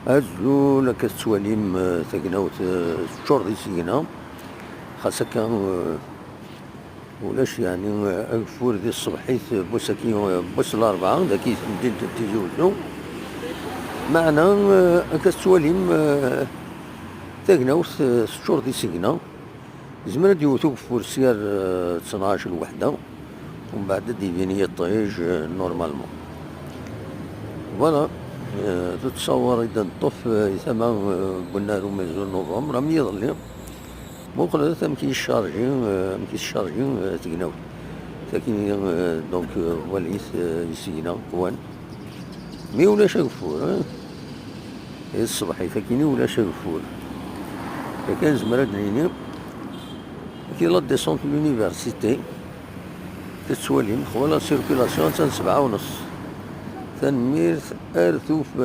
هازو لا كتواليم تاكناوت شهور دي سينا خاصة كان ولاش يعني أكفور ديال الصبحيت بوساكين بوس الأربعة داكي مدينة تيجي وزو معنا كتواليم تاكناوت شهور دي سينا زمرا ديوتو كفور سيار 12 الوحدة ومن بعد ديفينية الطيج نورمالمون فوالا. تتصور إذا نطف ثما قلنا له مازال نوفمبر راه يظل بوكرا مكاينش الشارجي تقناو لكن دونك وليت يسينا كوان مي ولاش غفور الصباح كاينين ولاش غفور كان زمرا دنيني كي لا ديسونت لونيفرسيتي تتسوالي خولا سيركيلاسيون تاع 7:30 تنمير ارثو